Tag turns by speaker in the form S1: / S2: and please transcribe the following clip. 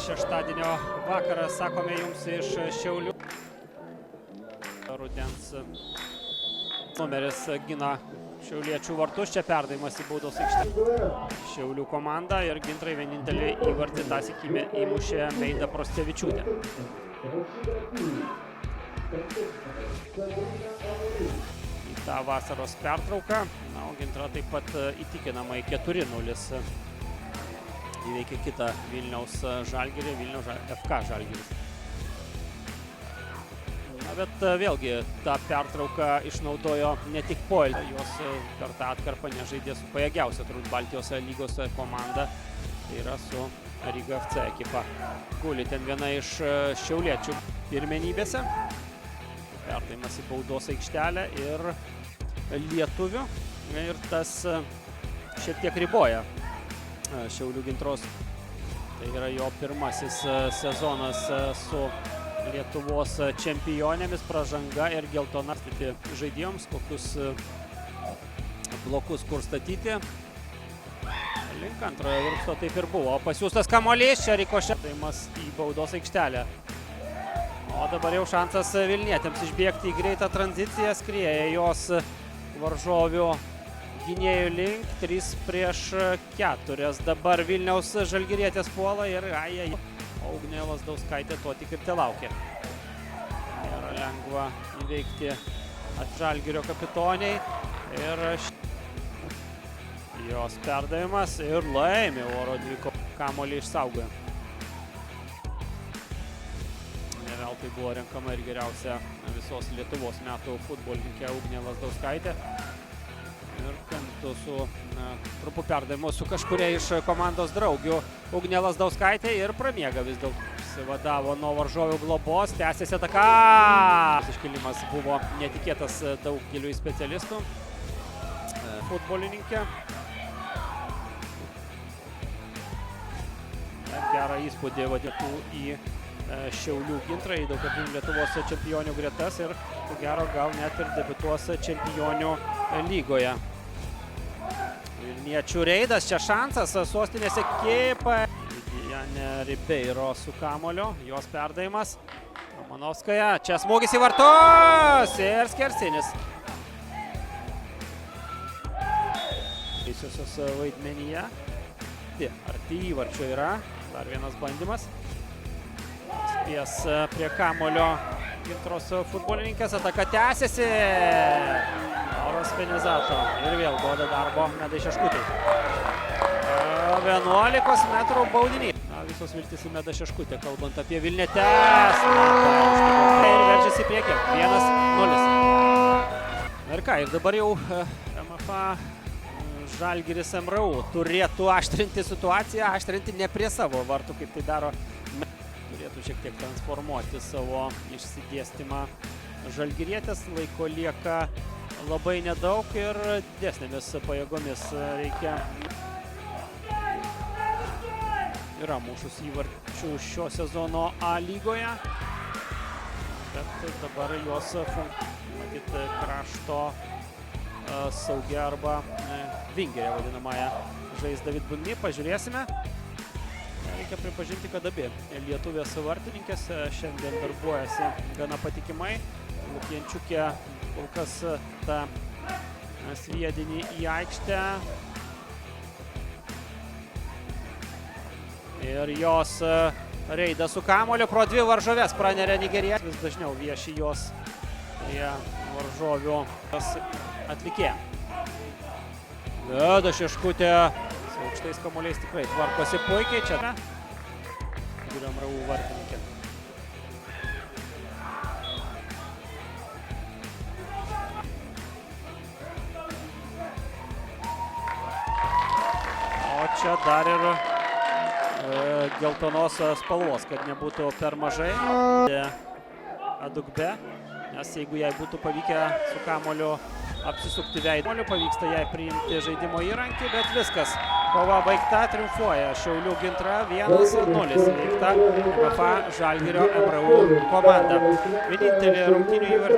S1: Šeštadienio vakarą sakome jums iš Šiaulių. Rudens numeris gina šiauliečių vartus, čia perdavimas į baudos aikštę. Šiaulių komanda ir Gintrai vienintelį įvartį tą sykį įmušė Meida Prostevičiūtė. Į tą vasaros pertrauką, o Gintra taip pat įtikinamai 4-0 įveikė kitą Vilniaus Žalgirį, Vilniaus FK Žalgiris. Bet vėlgi tą pertrauką išnaudojo ne tik poilsio, jos per tą atkarpą nežaidė su pajėgiausia turbūt Baltijos lygos komanda, tai yra su Ryga FC ekipa. Guli ten viena iš šiauliečių pirmenybėse, perdavimas į baudos aikštelę ir lietuvių, ir tas šiek tiek riboja Šiaulių Gintros. Tai yra jo pirmasis sezonas su Lietuvos čempionėmis, pražanga ir geltona statyti žaidėjams, kokius blokus kur statyti. Link antrojo virpsto taip ir buvo. Pasiūstas kamuolys, čia rikošetavimas į baudos aikštelę. O dabar jau šansas vilnietėms išbėgti į greitą tranziciją, skrieja jos varžovių gynėjų link, 3-4. Dabar Vilniaus žalgirietės puola ir Ugnė Lazdauskaitė to tik ir telaukė. Nėra lengva įveikti Žalgirio kapitoniai ir jos perdavimas ir laimė oro dviko kamuolį išsaugojo. Ne veltui buvo renkama ir geriausia visos Lietuvos metų futbolininkė Ugnė Lazdauskaitė. Ir kartu su trupu perdavimu su kažkuria iš komandos draugių Ugnė Lazdauskaitė ir pramiega vis daug. Sivadavo nuo varžovių globos, tęsėsi ataka. Iškilimas buvo netikėtas daugeliui specialistų. Futbolininkė. Gerą įspūdį vadėtų į Šiaulių Gintrą, į daugkartinių Lietuvos čempionių gretas ir ko gero gal net ir debiutuos čempionių lygoje. Vilniečių reidas, čia šansas, sostinės ekipa. Janė Ribeiro su kamuoliu, jos perdavimas. Romanovskaja, čia smūgis į vartus ir skersinis. Teisiosios vaidmenyje. Arti įvarčio yra, dar vienas bandymas. Spės prie kamuolio Gintros futbolininkės, ataka tęsiasi. Oros Fenizato ir vėl duoda darbo Medai Šeškutei. 11 metrų baudinį. Visos viltis į Medą Šeškutę, kalbant apie Vilnietes. Ir veržiasi į priekį. 1-0. Ir ką, ir dabar jau MFA Žalgiris MRU turėtų aštrinti situaciją, aštrinti ne prie savo vartų, kaip tai daro. Turėtų šiek tiek transformuoti savo išsidėstymą žalgirietės. Laiko lieka labai nedaug ir didesnėmis pajėgomis reikia. Yra mušus įvarčių šio sezono A lygoje, bet dabar jos matyt krašto saugia arba vingerė vadinamąją žais David Bugny. Pažiūrėsime. Reikia pripažinti, kad abi lietuvės vartininkės šiandien darbuojasi gana patikimai. Lukienčiukė kol kas tą sviedinį į aikštę. Ir jos reidą su kamuoliu pro dvi varžoves praneria Nigerija. Vis dažniau vieši jos varžovių atlikėja. Meda Šeškutė su aukštais kamuoliais tikrai tvarkosi puikiai čia. MRU vartininkė. O čia dar ir geltonos spalvos, kad nebūtų per mažai. Adugbe, nes jeigu jai būtų pavykę su kamuoliu apsisukti veidą, pavyksta jai priimti žaidimo įrankį, bet viskas. Kova baigta, triumfuoja Šiaulių Gintra 1-0 įveikta MFA Žalgirio MRU komanda. Vienintelį rungtynių įvartį